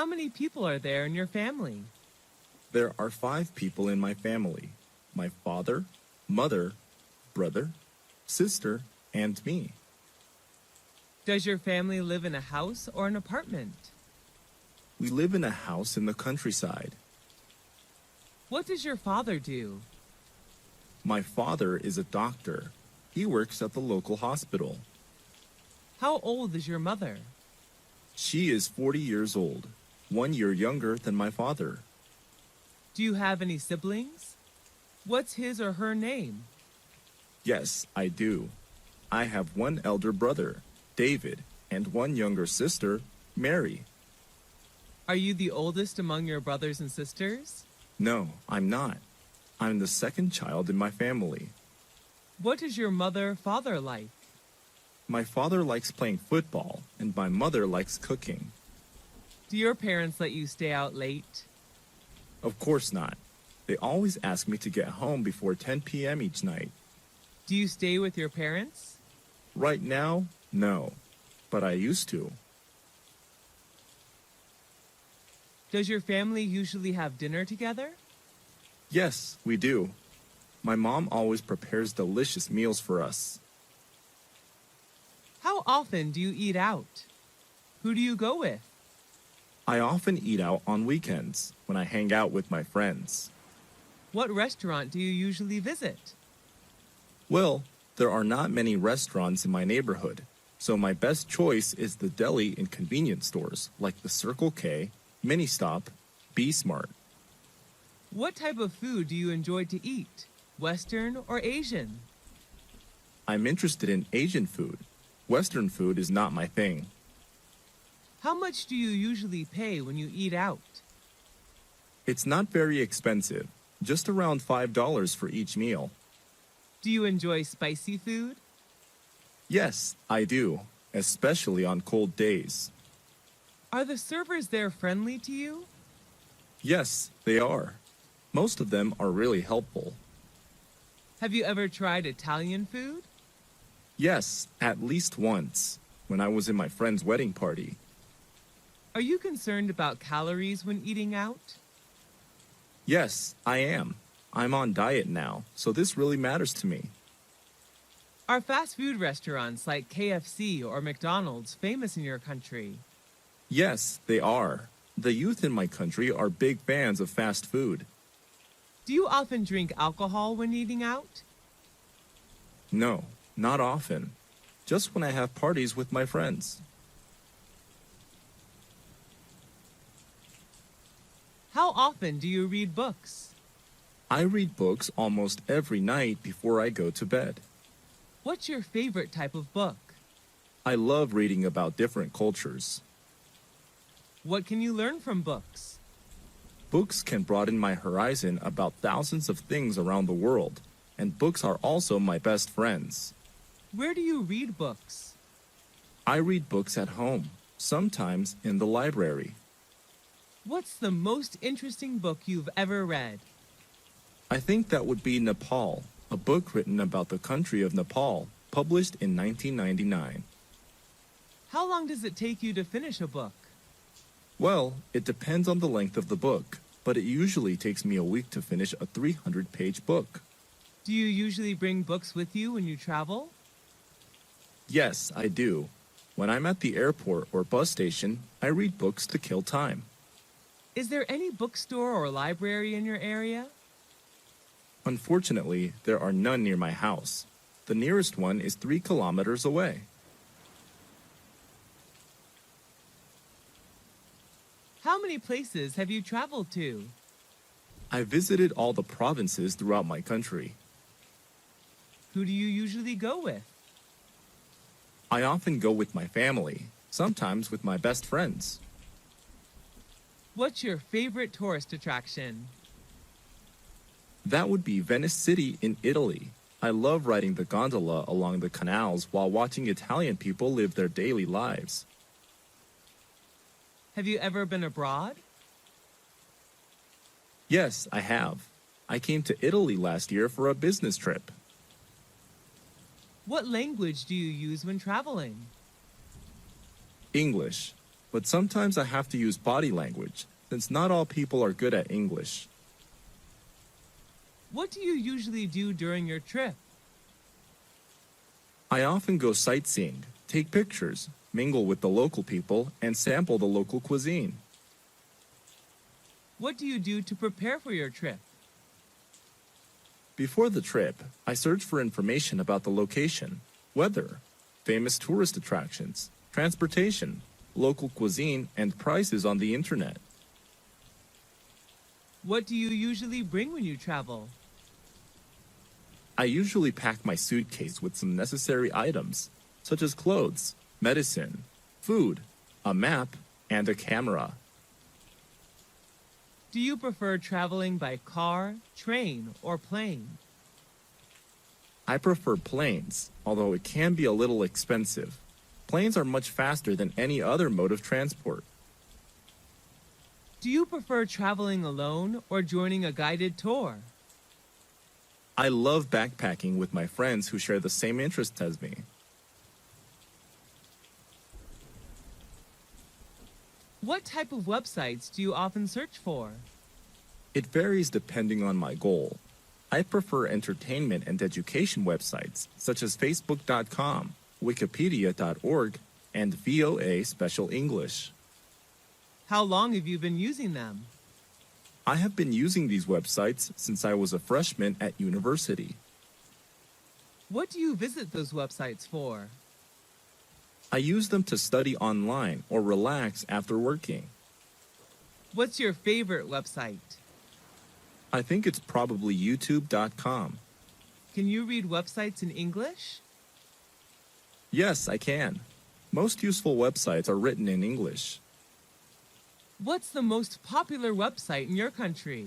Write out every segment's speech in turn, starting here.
How many people are there in your family? There are 5 people in my family. My father, mother, brother, sister, and me. Does your family live in a house or an apartment? We live in a house in the countryside. What does your father do? My father is a doctor. He works at the local hospital. How old is your mother? She is 40 years old, 1 year younger than my father. Do you have any siblings? What's his or her name? Yes, I do. I have 1 elder brother, David, and 1 younger sister, Mary. Are you the oldest among your brothers and sisters? No, I'm not. I'm the 2nd child in my family. What is your mother-father like? My father likes playing football, and my mother likes cooking. Do your parents let you stay out late? Of course not. They always ask me to get home before 10 p.m. each night. Do you stay with your parents? Right now, no. But I used to. Does your family usually have dinner together? Yes, we do. My mom always prepares delicious meals for us. How often do you eat out? Who do you go with? I often eat out on weekends when I hang out with my friends. What restaurant do you usually visit? Well, there are not many restaurants in my neighborhood, so my best choice is the deli and convenience stores like the Circle K, Mini Stop, Be Smart. What type of food do you enjoy to eat? Western or Asian? I'm interested in Asian food. Western food is not my thing. How much do you usually pay when you eat out? It's not very expensive, just around $5 for each meal. Do you enjoy spicy food? Yes, I do, especially on cold days. Are the servers there friendly to you? Yes, they are. Most of them are really helpful. Have you ever tried Italian food? Yes, at least once, when I was in my friend's wedding party. Are you concerned about calories when eating out? Yes, I am. I'm on diet now, so this really matters to me. Are fast food restaurants like KFC or McDonald's famous in your country? Yes, they are. The youth in my country are big fans of fast food. Do you often drink alcohol when eating out? No, not often. Just when I have parties with my friends. How often do you read books? I read books almost every night before I go to bed. What's your favorite type of book? I love reading about different cultures. What can you learn from books? Books can broaden my horizon about thousands of things around the world, and books are also my best friends. Where do you read books? I read books at home, sometimes in the library. What's the most interesting book you've ever read? I think that would be Nepal, a book written about the country of Nepal, published in 1999. How long does it take you to finish a book? Well, it depends on the length of the book, but it usually takes me a week to finish a 300-page book. Do you usually bring books with you when you travel? Yes, I do. When I'm at the airport or bus station, I read books to kill time. Is there any bookstore or library in your area? Unfortunately, there are none near my house. The nearest one is 3 kilometers away. How many places have you traveled to? I visited all the provinces throughout my country. Who do you usually go with? I often go with my family, sometimes with my best friends. What's your favorite tourist attraction? That would be Venice City in Italy. I love riding the gondola along the canals while watching Italian people live their daily lives. Have you ever been abroad? Yes, I have. I came to Italy last year for a business trip. What language do you use when traveling? English. but sometimes I have to use body language, since not all people are good at English. What do you usually do during your trip? I often go sightseeing, take pictures, mingle with the local people, and sample the local cuisine. What do you do to prepare for your trip? Before the trip, I search for information about the location, weather, famous tourist attractions, transportation, local cuisine, and prices on the internet. What do you usually bring when you travel? I usually pack my suitcase with some necessary items, such as clothes, medicine, food, a map, and a camera. Do you prefer traveling by car, train, or plane? I prefer planes, although it can be a little expensive. Planes are much faster than any other mode of transport. Do you prefer traveling alone or joining a guided tour? I love backpacking with my friends who share the same interests as me. What type of websites do you often search for? It varies depending on my goal. I prefer entertainment and education websites such as Facebook.com, Wikipedia.org, and VOA Special English. How long have you been using them? I have been using these websites since I was a freshman at university. What do you visit those websites for? I use them to study online or relax after working. What's your favorite website? I think it's probably YouTube.com. Can you read websites in English? Yes, I can. Most useful websites are written in English. What's the most popular website in your country?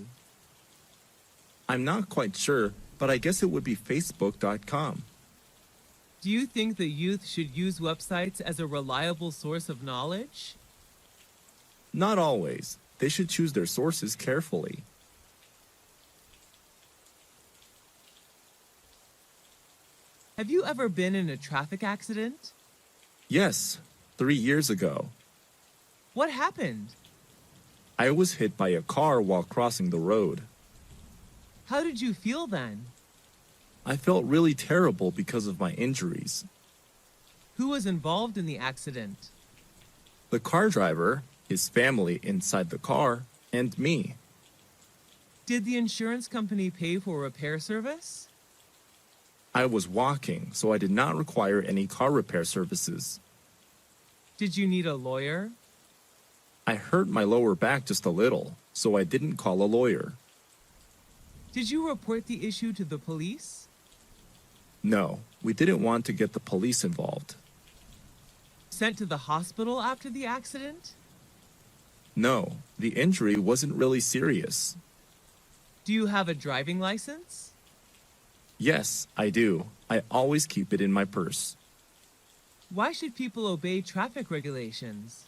I'm not quite sure, but I guess it would be Facebook.com. Do you think the youth should use websites as a reliable source of knowledge? Not always. They should choose their sources carefully. Have you ever been in a traffic accident? Yes, 3 years ago. What happened? I was hit by a car while crossing the road. How did you feel then? I felt really terrible because of my injuries. Who was involved in the accident? The car driver, his family inside the car, and me. Did the insurance company pay for repair service? I was walking, so I did not require any car repair services. Did you need a lawyer? I hurt my lower back just a little, so I didn't call a lawyer. Did you report the issue to the police? No, we didn't want to get the police involved. Sent to the hospital after the accident? No, the injury wasn't really serious. Do you have a driving license? Yes, I do. I always keep it in my purse. Why should people obey traffic regulations?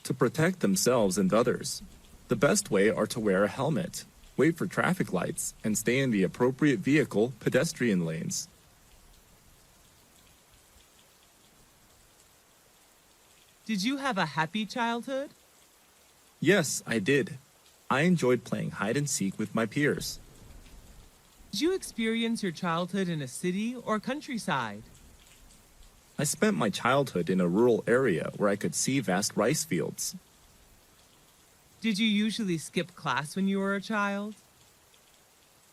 To protect themselves and others. The best way are to wear a helmet, wait for traffic lights, and stay in the appropriate vehicle pedestrian lanes. Did you have a happy childhood? Yes, I did. I enjoyed playing hide and seek with my peers. Did you experience your childhood in a city or countryside? I spent my childhood in a rural area where I could see vast rice fields. Did you usually skip class when you were a child?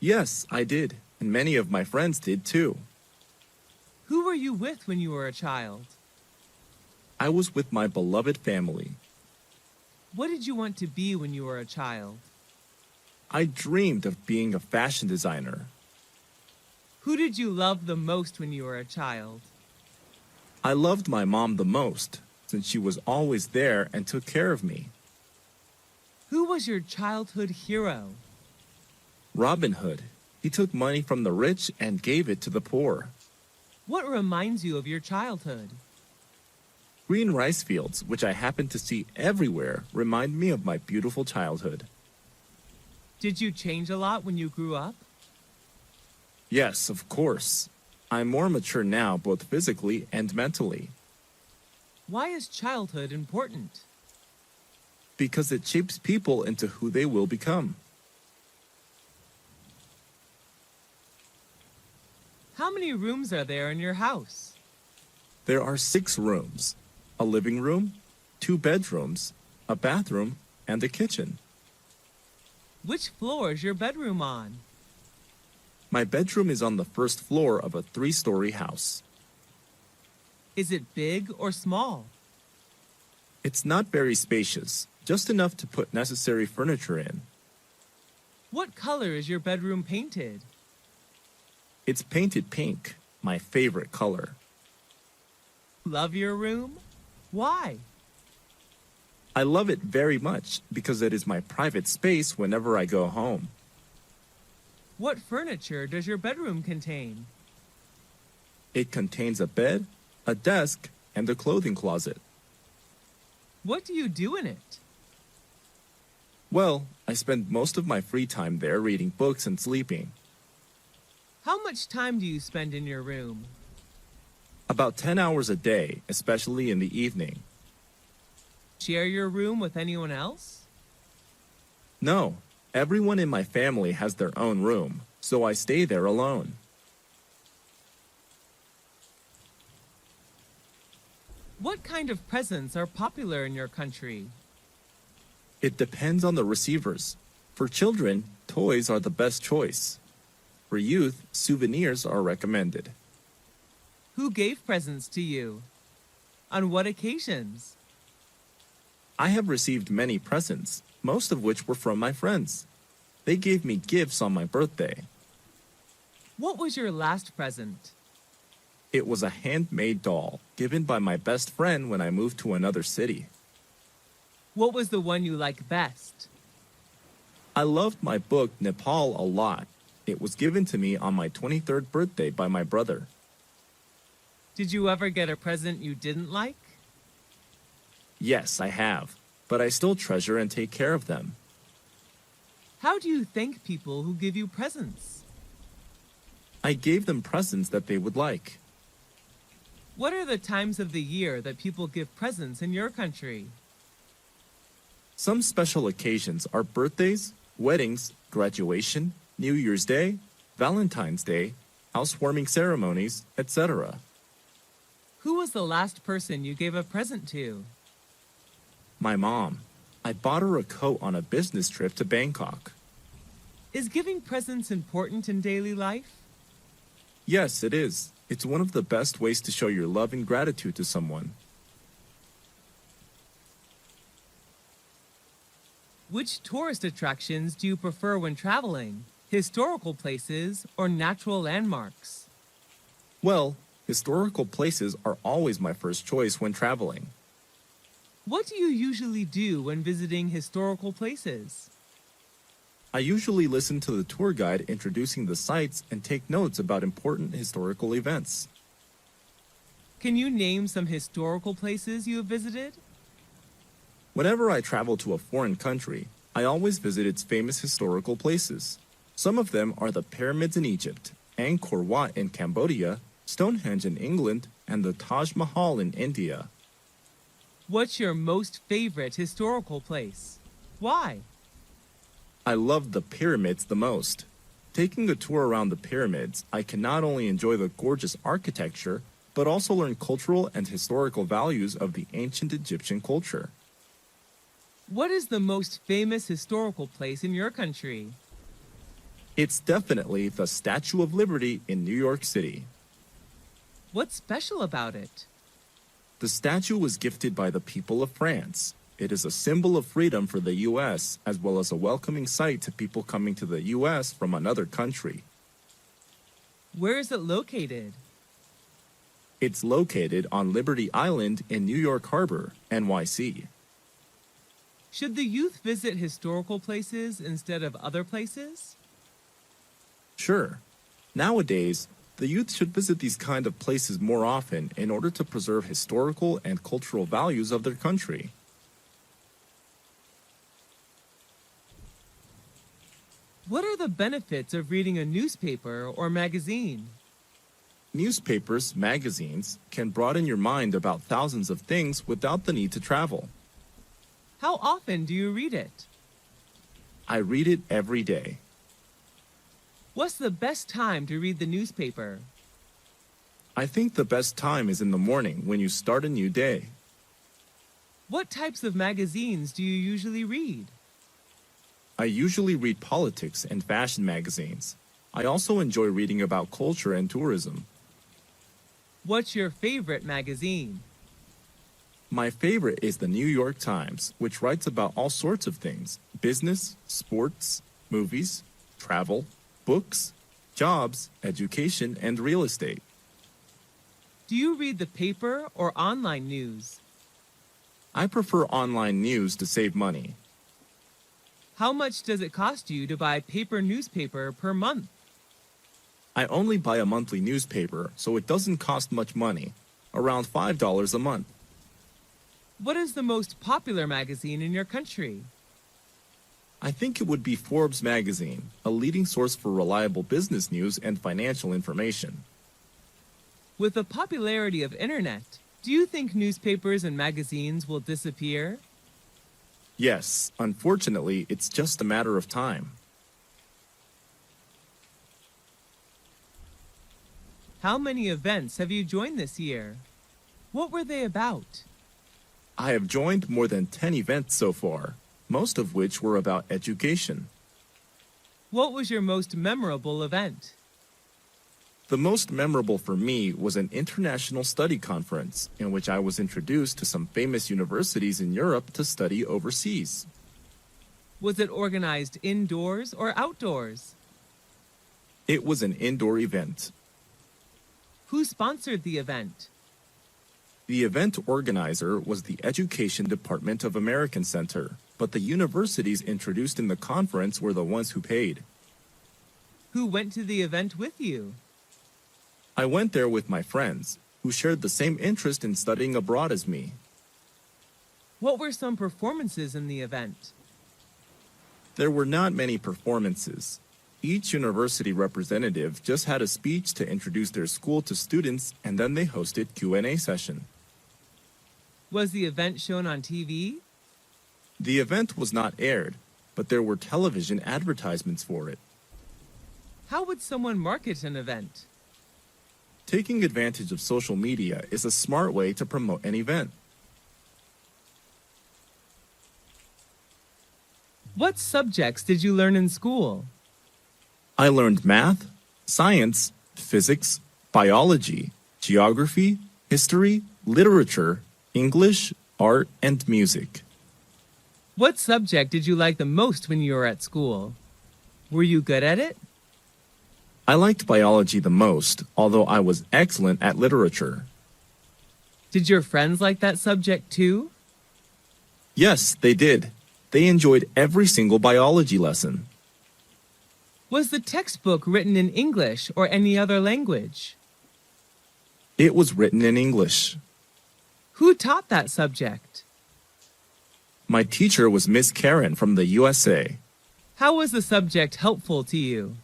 Yes, I did, and many of my friends did too. Who were you with when you were a child? I was with my beloved family. What did you want to be when you were a child? I dreamed of being a fashion designer. Who did you love the most when you were a child? I loved my mom the most, since she was always there and took care of me. Who was your childhood hero? Robin Hood. He took money from the rich and gave it to the poor. What reminds you of your childhood? Green rice fields, which I happen to see everywhere, remind me of my beautiful childhood. Did you change a lot when you grew up? Yes, of course. I'm more mature now, both physically and mentally. Why is childhood important? Because it shapes people into who they will become. How many rooms are there in your house? There are 6 rooms, a living room, 2 bedrooms, a bathroom, and a kitchen. Which floor is your bedroom on? My bedroom is on the first floor of a 3-story house. Is it big or small? It's not very spacious, just enough to put necessary furniture in. What color is your bedroom painted? It's painted pink, my favorite color. Love your room? Why? I love it very much because it is my private space whenever I go home. What furniture does your bedroom contain? It contains a bed, a desk, and a clothing closet. What do you do in it? Well, I spend most of my free time there reading books and sleeping. How much time do you spend in your room? About 10 hours a day, especially in the evening. Share your room with anyone else? No, everyone in my family has their own room, so I stay there alone. What kind of presents are popular in your country? It depends on the receivers. For children, toys are the best choice. For youth, souvenirs are recommended. Who gave presents to you? On what occasions? I have received many presents, most of which were from my friends. They gave me gifts on my birthday. What was your last present? It was a handmade doll given by my best friend when I moved to another city. What was the one you like best? I loved my book Nepal a lot. It was given to me on my 23rd birthday by my brother. Did you ever get a present you didn't like? Yes, I have, but I still treasure and take care of them. How do you thank people who give you presents? I gave them presents that they would like. What are the times of the year that people give presents in your country? Some special occasions are birthdays, weddings, graduation, New Year's Day, Valentine's Day, housewarming ceremonies, etc. Who was the last person you gave a present to? My mom. I bought her a coat on a business trip to Bangkok. Is giving presents important in daily life? Yes, it is. It's one of the best ways to show your love and gratitude to someone. Which tourist attractions do you prefer when traveling? Historical places or natural landmarks? Well, historical places are always my first choice when traveling. What do you usually do when visiting historical places? I usually listen to the tour guide introducing the sites and take notes about important historical events. Can you name some historical places you have visited? Whenever I travel to a foreign country, I always visit its famous historical places. Some of them are the pyramids in Egypt, Angkor Wat in Cambodia, Stonehenge in England, and the Taj Mahal in India. What's your most favorite historical place? Why? I love the pyramids the most. Taking a tour around the pyramids, I can not only enjoy the gorgeous architecture, but also learn cultural and historical values of the ancient Egyptian culture. What is the most famous historical place in your country? It's definitely the Statue of Liberty in New York City. What's special about it? The statue was gifted by the people of France. It is a symbol of freedom for the U.S., as well as a welcoming sight to people coming to the U.S. from another country. Where is it located? It's located on Liberty Island in New York Harbor, NYC. Should the youth visit historical places instead of other places? Sure. Nowadays, the youth should visit these kind of places more often in order to preserve historical and cultural values of their country. What are the benefits of reading a newspaper or magazine? Newspapers, magazines, can broaden your mind about thousands of things without the need to travel. How often do you read it? I read it every day. What's the best time to read the newspaper? I think the best time is in the morning when you start a new day. What types of magazines do you usually read? I usually read politics and fashion magazines. I also enjoy reading about culture and tourism. What's your favorite magazine? My favorite is the New York Times, which writes about all sorts of things: business, sports, movies, travel, books, jobs, education, and real estate. Do you read the paper or online news? I prefer online news to save money. How much does it cost you to buy paper newspaper per month? I only buy a monthly newspaper, so it doesn't cost much money, around $5 a month. What is the most popular magazine in your country? I think it would be Forbes magazine, a leading source for reliable business news and financial information. With the popularity of internet, do you think newspapers and magazines will disappear? Yes, unfortunately, it's just a matter of time. How many events have you joined this year? What were they about? I have joined more than 10 events so far, most of which were about education. What was your most memorable event? The most memorable for me was an international study conference in which I was introduced to some famous universities in Europe to study overseas. Was it organized indoors or outdoors? It was an indoor event. Who sponsored the event? The event organizer was the Education Department of American Center, but the universities introduced in the conference were the ones who paid. Who went to the event with you? I went there with my friends, who shared the same interest in studying abroad as me. What were some performances in the event? There were not many performances. Each university representative just had a speech to introduce their school to students, and then they hosted Q&A session. Was the event shown on TV? The event was not aired, but there were television advertisements for it. How would someone market an event? Taking advantage of social media is a smart way to promote an event. What subjects did you learn in school? I learned math, science, physics, biology, geography, history, literature, English, art, and music. What subject did you like the most when you were at school? Were you good at it? I liked biology the most, although I was excellent at literature. Did your friends like that subject too? Yes, they did. They enjoyed every single biology lesson. Was the textbook written in English or any other language? It was written in English. Who taught that subject? My teacher was Miss Karen from the USA. How was the subject helpful to you?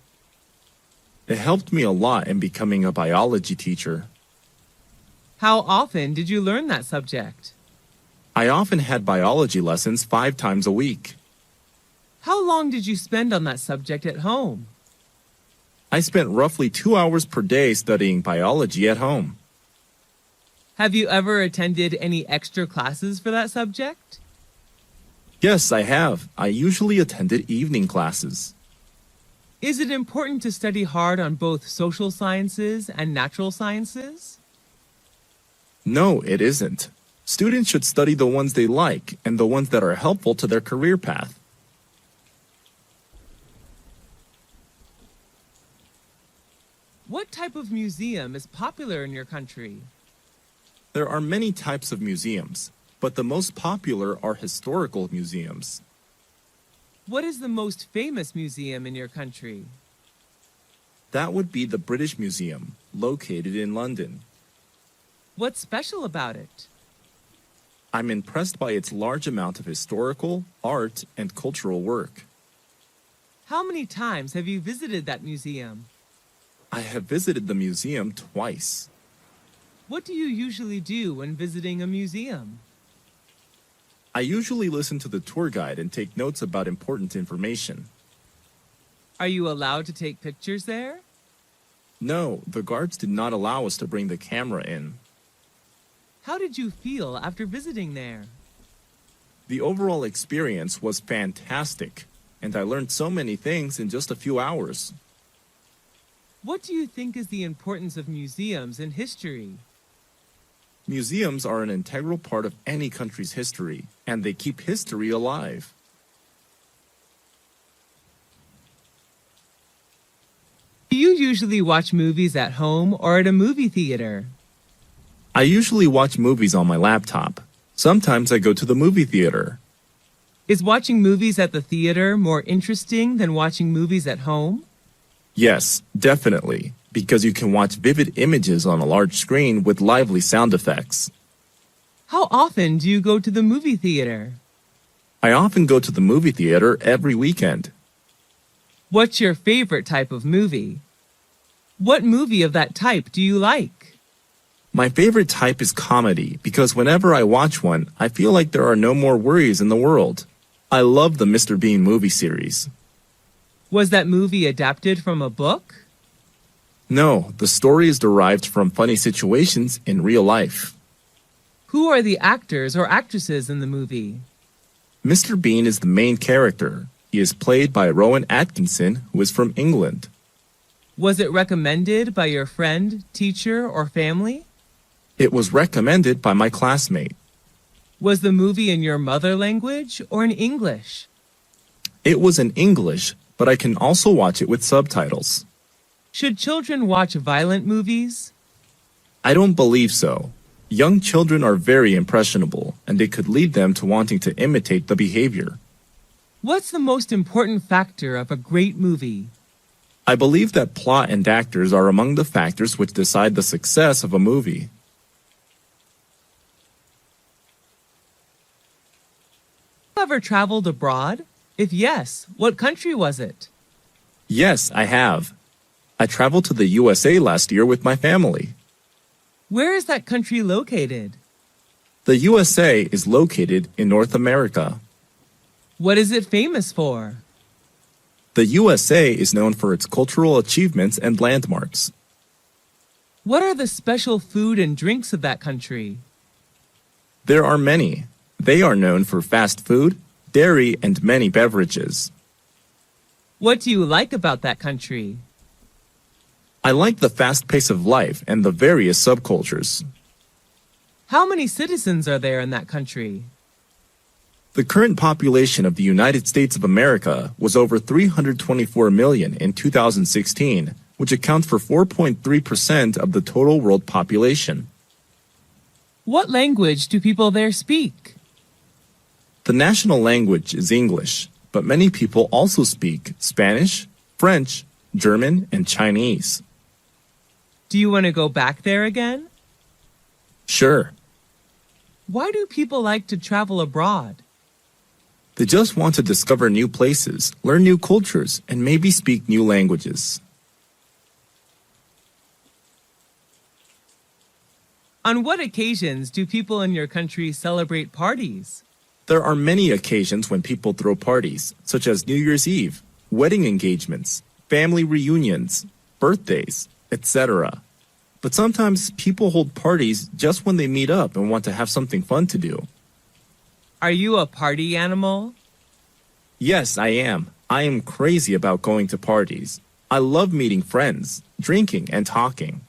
It helped me a lot in becoming a biology teacher. How often did you learn that subject? I often had biology lessons 5 times a week. How long did you spend on that subject at home? I spent roughly 2 hours per day studying biology at home. Have you ever attended any extra classes for that subject? Yes, I have. I usually attended evening classes. Is it important to study hard on both social sciences and natural sciences? No, it isn't. Students should study the ones they like and the ones that are helpful to their career path. What type of museum is popular in your country? There are many types of museums, but the most popular are historical museums. What is the most famous museum in your country? That would be the British Museum, located in London. What's special about it? I'm impressed by its large amount of historical, art, and cultural work. How many times have you visited that museum? I have visited the museum twice. What do you usually do when visiting a museum? I usually listen to the tour guide and take notes about important information. Are you allowed to take pictures there? No, the guards did not allow us to bring the camera in. How did you feel after visiting there? The overall experience was fantastic, and I learned so many things in just a few hours. What do you think is the importance of museums in history? Museums are an integral part of any country's history, and they keep history alive. Do you usually watch movies at home or at a movie theater? I usually watch movies on my laptop. Sometimes I go to the movie theater. Is watching movies at the theater more interesting than watching movies at home? Yes, definitely, because you can watch vivid images on a large screen with lively sound effects. How often do you go to the movie theater? I often go to the movie theater every weekend. What's your favorite type of movie? What movie of that type do you like? My favorite type is comedy because whenever I watch one, I feel like there are no more worries in the world. I love the Mr. Bean movie series. Was that movie adapted from a book? No, the story is derived from funny situations in real life. Who are the actors or actresses in the movie? Mr. Bean is the main character. He is played by Rowan Atkinson, who is from England. Was it recommended by your friend, teacher, or family? It was recommended by my classmate. Was the movie in your mother language or in English? It was in English, but I can also watch it with subtitles. Should children watch violent movies? I don't believe so. Young children are very impressionable, and it could lead them to wanting to imitate the behavior. What's the most important factor of a great movie? I believe that plot and actors are among the factors which decide the success of a movie. Have you ever traveled abroad? If yes, what country was it? Yes, I have. I traveled to the USA last year with my family. Where is that country located? The USA is located in North America. What is it famous for? The USA is known for its cultural achievements and landmarks. What are the special food and drinks of that country? There are many. They are known for fast food, dairy, and many beverages. What do you like about that country? I like the fast pace of life and the various subcultures. How many citizens are there in that country? The current population of the United States of America was over 324 million in 2016, which accounts for 4.3% of the total world population. What language do people there speak? The national language is English, but many people also speak Spanish, French, German, and Chinese. Do you want to go back there again? Sure. Why do people like to travel abroad? They just want to discover new places, learn new cultures, and maybe speak new languages. On what occasions do people in your country celebrate parties? There are many occasions when people throw parties, such as New Year's Eve, wedding engagements, family reunions, birthdays, etc. But sometimes people hold parties just when they meet up and want to have something fun to do. Are you a party animal? Yes, I am. I am crazy about going to parties. I love meeting friends, drinking, and talking.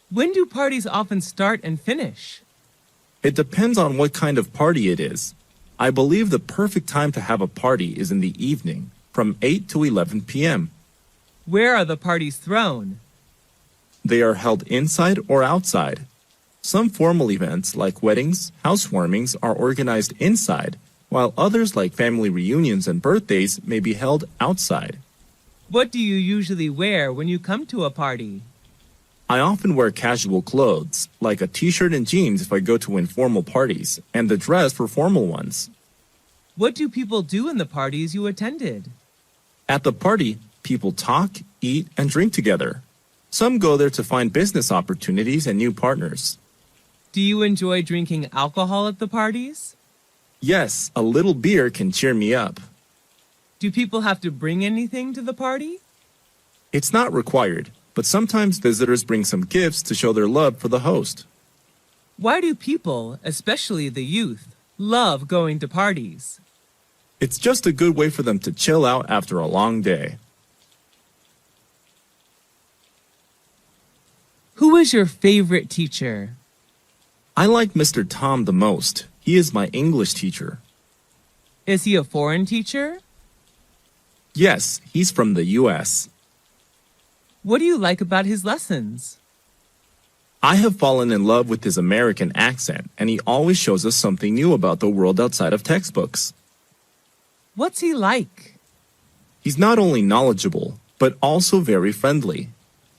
When do parties often start and finish? It depends on what kind of party it is. I believe the perfect time to have a party is in the evening, from 8 to 11 p.m. Where are the parties thrown? They are held inside or outside. Some formal events, like weddings, housewarmings, are organized inside, while others, like family reunions and birthdays, may be held outside. What do you usually wear when you come to a party? I often wear casual clothes, like a t-shirt and jeans if I go to informal parties, and the dress for formal ones. What do people do in the parties you attended? At the party, people talk, eat, and drink together. Some go there to find business opportunities and new partners. Do you enjoy drinking alcohol at the parties? Yes, a little beer can cheer me up. Do people have to bring anything to the party? It's not required, but sometimes visitors bring some gifts to show their love for the host. Why do people, especially the youth, love going to parties? It's just a good way for them to chill out after a long day. Who is your favorite teacher? I like Mr. Tom the most. He is my English teacher. Is he a foreign teacher? Yes, he's from the US. What do you like about his lessons? I have fallen in love with his American accent, and he always shows us something new about the world outside of textbooks. What's he like? He's not only knowledgeable, but also very friendly.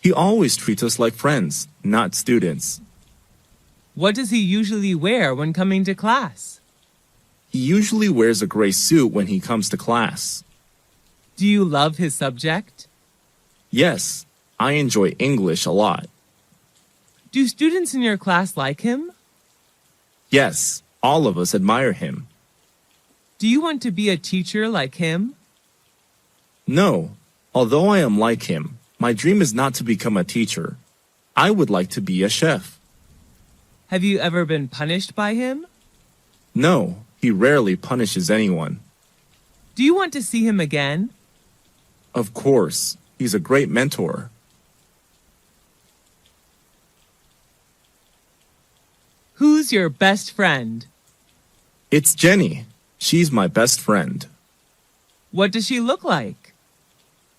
He always treats us like friends, not students. What does he usually wear when coming to class? He usually wears a gray suit when he comes to class. Do you love his subject? Yes, I enjoy English a lot. Do students in your class like him? Yes, all of us admire him. Do you want to be a teacher like him? No, although I am like him, my dream is not to become a teacher. I would like to be a chef. Have you ever been punished by him? No, he rarely punishes anyone. Do you want to see him again? Of course, he's a great mentor. Who's your best friend? It's Jenny. She's my best friend. What does she look like?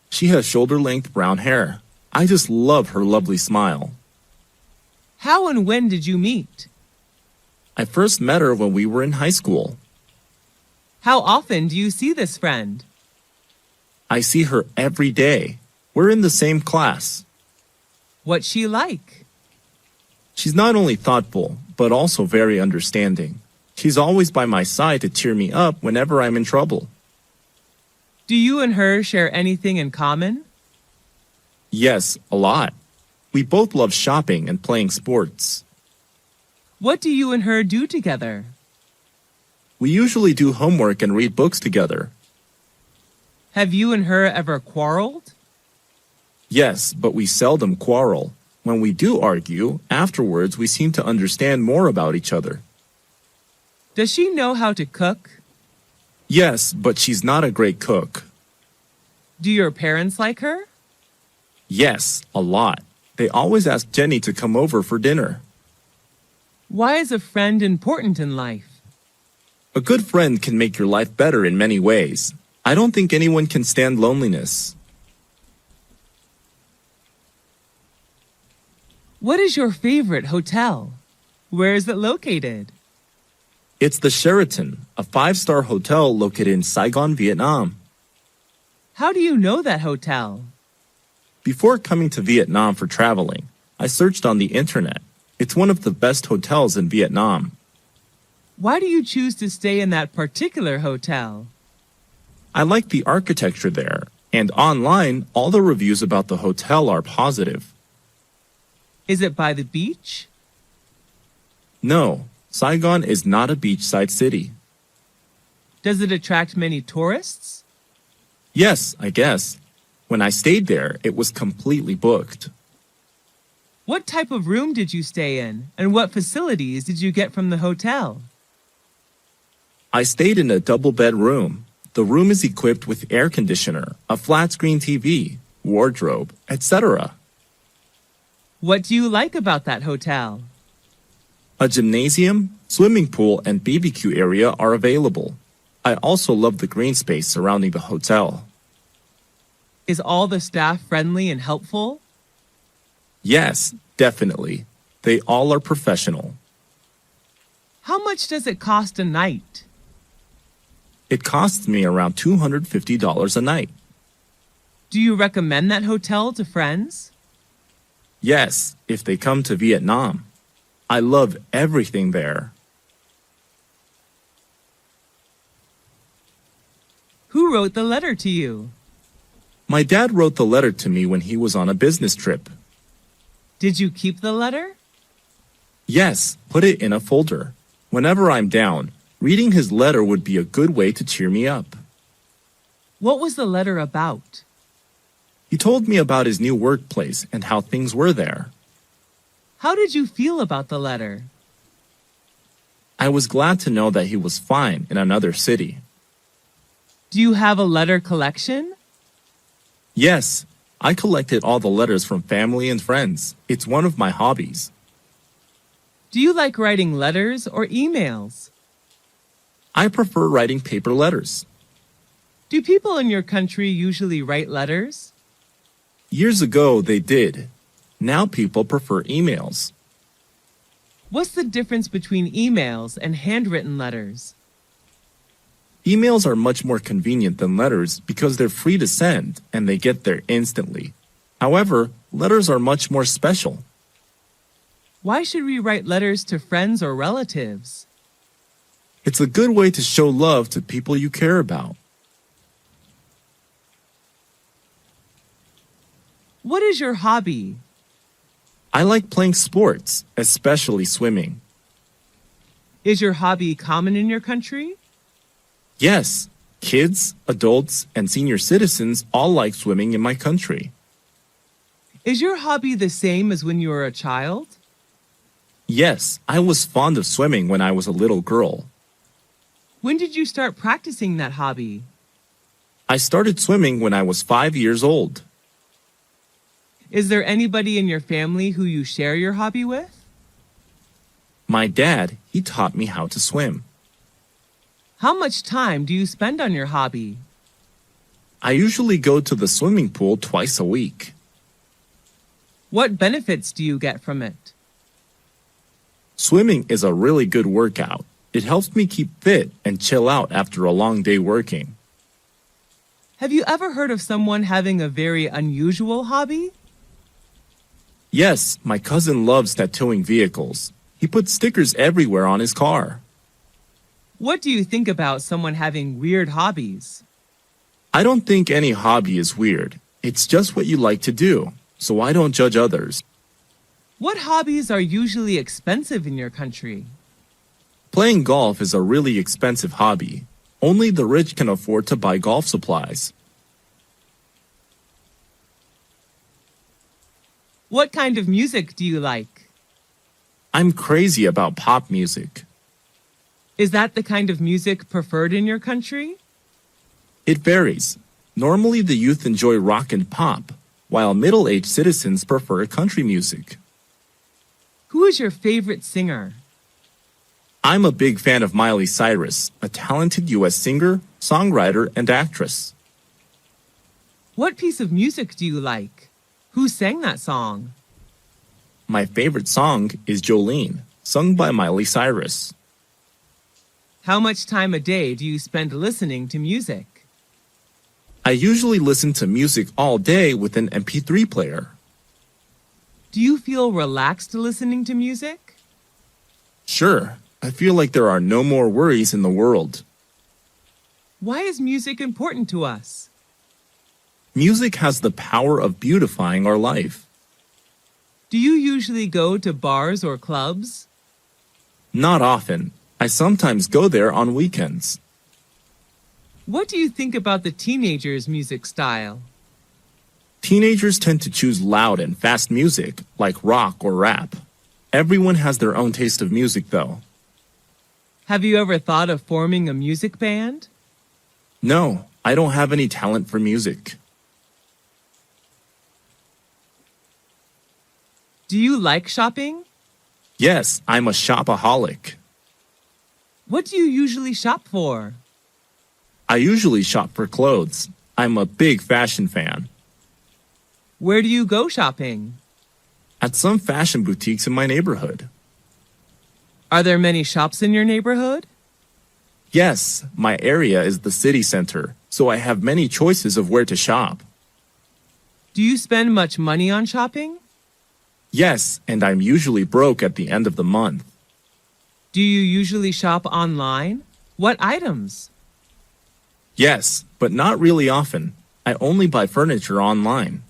She has shoulder-length brown hair. I just love her lovely smile. How and when did you meet? I first met her when we were in high school. How often do you see this friend? I see her every day. We're in the same class. What's she like? She's not only thoughtful, but also very understanding. She's always by my side to cheer me up whenever I'm in trouble. Do you and her share anything in common? Yes, a lot. We both love shopping and playing sports. What do you and her do together? We usually do homework and read books together. Have you and her ever quarreled? Yes, but we seldom quarrel. When we do argue, afterwards we seem to understand more about each other. Does she know how to cook? Yes, but she's not a great cook. Do your parents like her? Yes, a lot. They always ask Jenny to come over for dinner. Why is a friend important in life? A good friend can make your life better in many ways. I don't think anyone can stand loneliness. What is your favorite hotel? Where is it located? It's the Sheraton, a 5-star hotel located in Saigon, Vietnam. How do you know that hotel? Before coming to Vietnam for traveling, I searched on the internet. It's one of the best hotels in Vietnam. Why do you choose to stay in that particular hotel? I like the architecture there, and online, all the reviews about the hotel are positive. Is it by the beach? No, Saigon is not a beachside city. Does it attract many tourists? Yes, I guess. When I stayed there, it was completely booked. What type of room did you stay in, and what facilities did you get from the hotel? I stayed in a double-bed room. The room is equipped with air conditioner, a flat-screen TV, wardrobe, etc. What do you like about that hotel? A gymnasium, swimming pool, and BBQ area are available. I also love the green space surrounding the hotel. Is all the staff friendly and helpful? Yes, definitely. They all are professional. How much does it cost a night? It costs me around $250 a night. Do you recommend that hotel to friends? Yes, if they come to Vietnam. I love everything there. Who wrote the letter to you? My dad wrote the letter to me when he was on a business trip. Did you keep the letter? Yes, put it in a folder. Whenever I'm down, Reading his letter would be a good way to cheer me up. What was the letter about? He told me about his new workplace and how things were there. How did you feel about the letter? I was glad to know that he was fine in another city. Do you have a letter collection? Yes, I collected all the letters from family and friends. It's one of my hobbies. Do you like writing letters or emails? I prefer writing paper letters. Do people in your country usually write letters? Years ago, they did. Now people prefer emails. What's the difference between emails and handwritten letters? Emails are much more convenient than letters because they're free to send and they get there instantly. However, letters are much more special. Why should we write letters to friends or relatives? It's a good way to show love to people you care about. What is your hobby? I like playing sports, especially swimming. Is your hobby common in your country? Yes, kids, adults, and senior citizens all like swimming in my country. Is your hobby the same as when you were a child? Yes, I was fond of swimming when I was a little girl. When did you start practicing that hobby? I started swimming when I was 5 years old. Is there anybody in your family who you share your hobby with? My dad, he taught me how to swim. How much time do you spend on your hobby? I usually go to the swimming pool twice a week. What benefits do you get from it? Swimming is a really good workout. It helps me keep fit and chill out after a long day working. Have you ever heard of someone having a very unusual hobby? Yes, my cousin loves tattooing vehicles. He puts stickers everywhere on his car. What do you think about someone having weird hobbies? I don't think any hobby is weird. It's just what you like to do, so I don't judge others. What hobbies are usually expensive in your country? Playing golf is a really expensive hobby. Only the rich can afford to buy golf supplies. What kind of music do you like? I'm crazy about pop music. Is that the kind of music preferred in your country? It varies. Normally the youth enjoy rock and pop, while middle-aged citizens prefer country music. Who is your favorite singer? I'm a big fan of Miley Cyrus, a talented U.S. singer, songwriter, and actress. What piece of music do you like? Who sang that song? My favorite song is Jolene, sung by Miley Cyrus. How much time a day do you spend listening to music? I usually listen to music all day with an MP3 player. Do you feel relaxed listening to music? Sure, I feel like there are no more worries in the world. Why is music important to us? Music has the power of beautifying our life. Do you usually go to bars or clubs? Not often. I sometimes go there on weekends. What do you think about the teenagers' music style? Teenagers tend to choose loud and fast music, like rock or rap. Everyone has their own taste of music, though. Have you ever thought of forming a music band? No, I don't have any talent for music. Do you like shopping? Yes, I'm a shopaholic. What do you usually shop for? I usually shop for clothes. I'm a big fashion fan. Where do you go shopping? At some fashion boutiques in my neighborhood. Are there many shops in your neighborhood? Yes, my area is the city center, so I have many choices of where to shop. Do you spend much money on shopping? Yes, and I'm usually broke at the end of the month. Do you usually shop online? What items? Yes, but not really often. I only buy furniture online.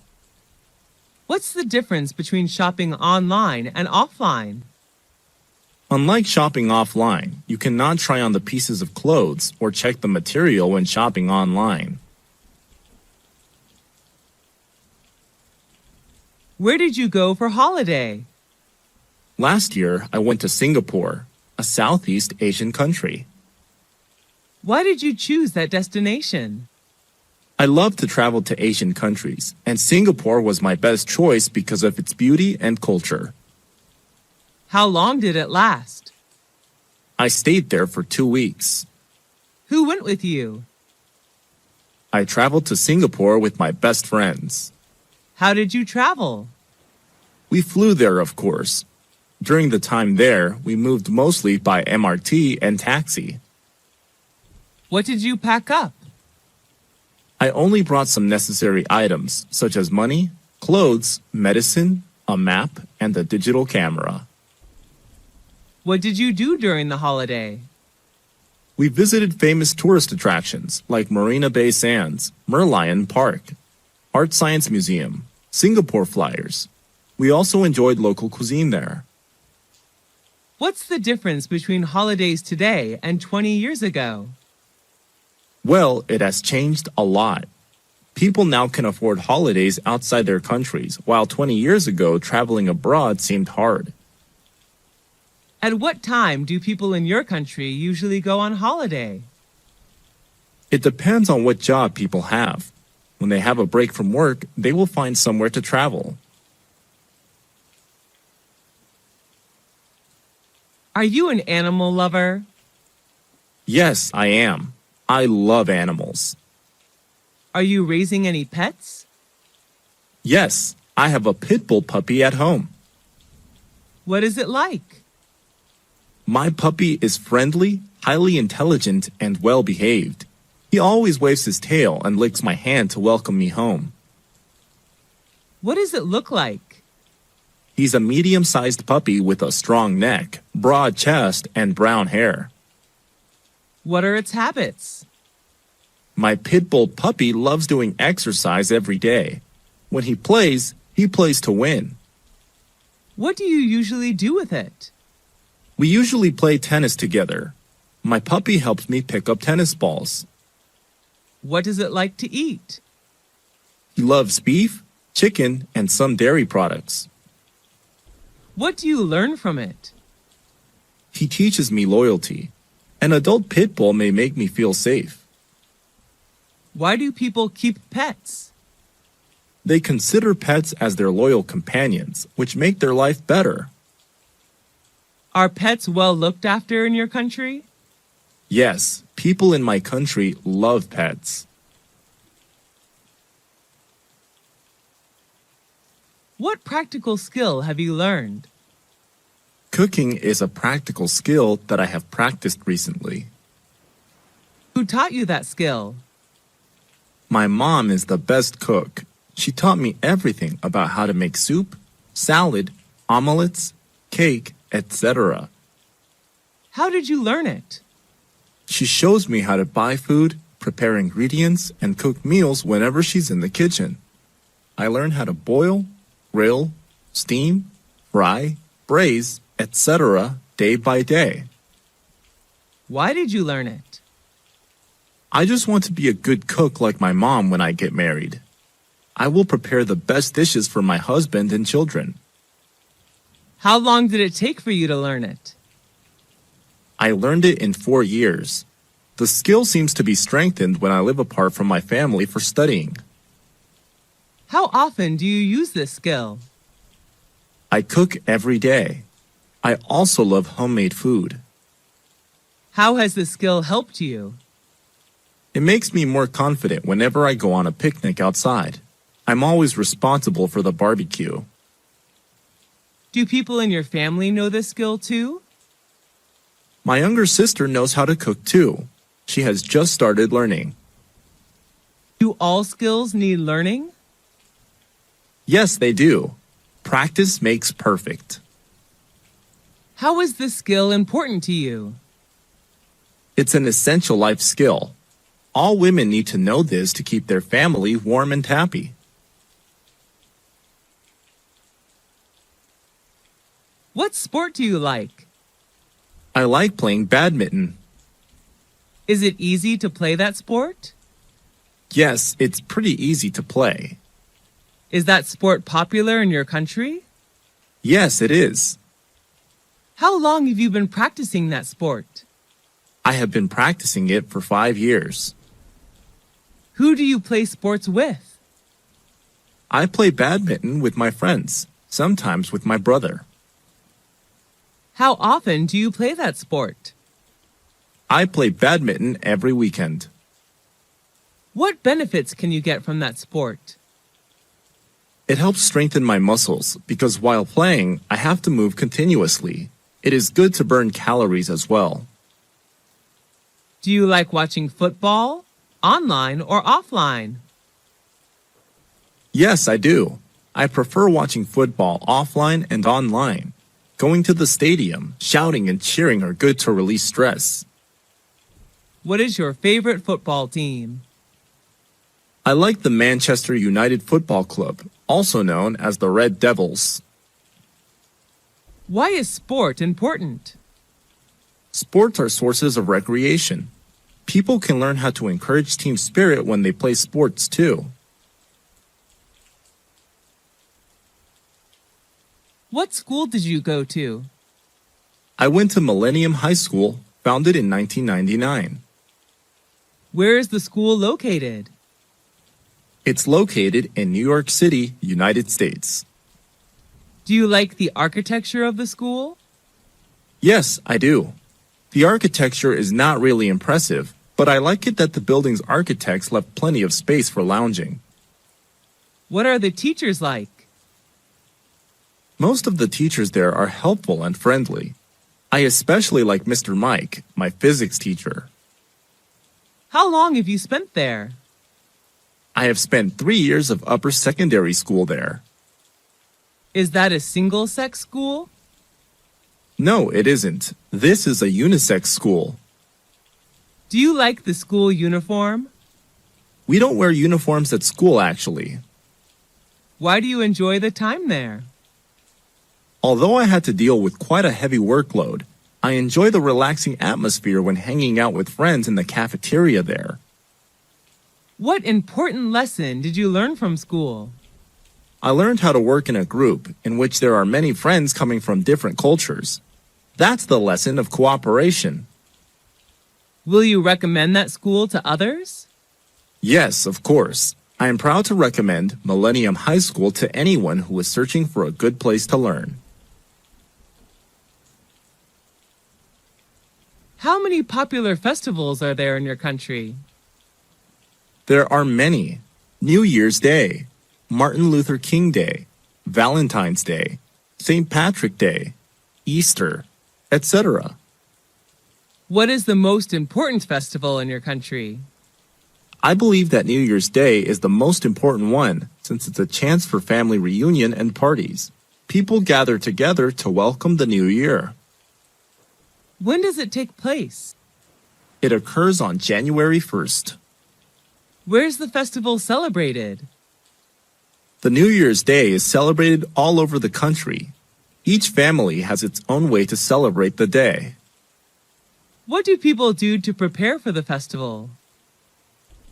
What's the difference between shopping online and offline? Unlike shopping offline, you cannot try on the pieces of clothes or check the material when shopping online. Where did you go for holiday? Last year, I went to Singapore, a Southeast Asian country. Why did you choose that destination? I love to travel to Asian countries, and Singapore was my best choice because of its beauty and culture. How long did it last? I stayed there for 2 weeks. Who went with you? I traveled to Singapore with my best friends. How did you travel? We flew there, of course. During the time there, we moved mostly by MRT and taxi. What did you pack up? I only brought some necessary items, such as money, clothes, medicine, a map, and a digital camera. What did you do during the holiday? We visited famous tourist attractions like Marina Bay Sands, Merlion Park, Art Science Museum, Singapore Flyers. We also enjoyed local cuisine there. What's the difference between holidays today and 20 years ago? Well, it has changed a lot. People now can afford holidays outside their countries, while 20 years ago, traveling abroad seemed hard. At what time do people in your country usually go on holiday? It depends on what job people have. When they have a break from work, they will find somewhere to travel. Are you an animal lover? Yes, I am. I love animals. Are you raising any pets? Yes, I have a pit bull puppy at home. What is it like? My puppy is friendly, highly intelligent, and well-behaved. He always waves his tail and licks my hand to welcome me home. What does it look like? He's a medium-sized puppy with a strong neck, broad chest, and brown hair. What are its habits? My pit bull puppy loves doing exercise every day. When he plays to win. What do you usually do with it? We usually play tennis together. My puppy helps me pick up tennis balls. What does it like to eat? He loves beef, chicken, and some dairy products. What do you learn from it? He teaches me loyalty. An adult pit bull may make me feel safe. Why do people keep pets? They consider pets as their loyal companions, which make their life better. Are pets well looked after in your country? Yes, people in my country love pets. What practical skill have you learned? Cooking is a practical skill that I have practiced recently. Who taught you that skill? My mom is the best cook. She taught me everything about how to make soup, salad, omelets, cake, etc. How did you learn it? She shows me how to buy food, prepare ingredients, and cook meals whenever she's in the kitchen. I learned how to boil, grill, steam, fry, braise, etc. day by day. Why did you learn it? I just want to be a good cook like my mom when I get married. I will prepare the best dishes for my husband and children. How long did it take for you to learn it? I learned it in 4 years. The skill seems to be strengthened when I live apart from my family for studying. How often do you use this skill? I cook every day. I also love homemade food. How has this skill helped you? It makes me more confident whenever I go on a picnic outside. I'm always responsible for the barbecue. Do people in your family know this skill too? My younger sister knows how to cook too. She has just started learning. Do all skills need learning? Yes, they do. Practice makes perfect. How is this skill important to you? It's an essential life skill. All women need to know this to keep their family warm and happy. What sport do you like? I like playing badminton. Is it easy to play that sport? Yes, it's pretty easy to play. Is that sport popular in your country? Yes, it is. How long have you been practicing that sport? I have been practicing it for 5 years. Who do you play sports with? I play badminton with my friends, sometimes with my brother. How often do you play that sport? I play badminton every weekend. What benefits can you get from that sport? It helps strengthen my muscles because while playing, I have to move continuously. It is good to burn calories as well. Do you like watching football, online or offline? Yes, I do. I prefer watching football offline and online. Going to the stadium, shouting and cheering are good to release stress. What is your favorite football team? I like the Manchester United Football Club, also known as the Red Devils. Why is sport important? Sports are sources of recreation. People can learn how to encourage team spirit when they play sports too. What school did you go to? I went to Millennium High School, founded in 1999. Where is the school located? It's located in New York City, United States. Do you like the architecture of the school? Yes, I do. The architecture is not really impressive, but I like it that the building's architects left plenty of space for lounging. What are the teachers like? Most of the teachers there are helpful and friendly. I especially like Mr. Mike, my physics teacher. How long have you spent there? I have spent 3 years of upper secondary school there. Is that a single-sex school? No, it isn't. This is a unisex school. Do you like the school uniform? We don't wear uniforms at school, actually. Why do you enjoy the time there? Although I had to deal with quite a heavy workload, I enjoy the relaxing atmosphere when hanging out with friends in the cafeteria there. What important lesson did you learn from school? I learned how to work in a group in which there are many friends coming from different cultures. That's the lesson of cooperation. Will you recommend that school to others? Yes, of course. I am proud to recommend Millennium High School to anyone who is searching for a good place to learn. How many popular festivals are there in your country? There are many. New Year's Day, Martin Luther King Day, Valentine's Day, St. Patrick's Day, Easter, etc. What is the most important festival in your country? I believe that New Year's Day is the most important one since it's a chance for family reunion and parties. People gather together to welcome the new year. When does it take place? It occurs on January 1st. Where's the festival celebrated? The New Year's Day is celebrated all over the country. Each family has its own way to celebrate the day. What do people do to prepare for the festival?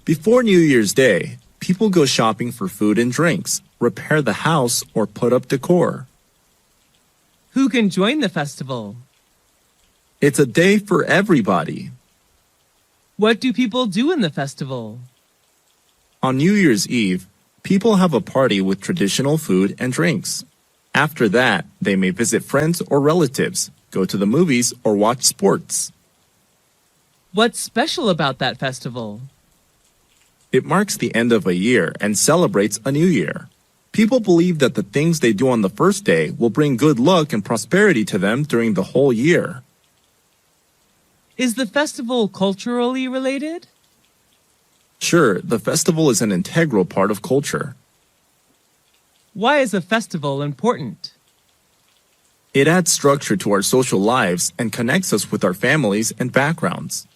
Before New Year's Day, people go shopping for food and drinks, repair the house, or put up decor. Who can join the festival? It's a day for everybody. What do people do in the festival? On New Year's Eve, people have a party with traditional food and drinks. After that, they may visit friends or relatives, go to the movies, or watch sports. What's special about that festival? It marks the end of a year and celebrates a new year. People believe that the things they do on the first day will bring good luck and prosperity to them during the whole year. Is the festival culturally related? Sure, the festival is an integral part of culture. Why is a festival important? It adds structure to our social lives and connects us with our families and backgrounds.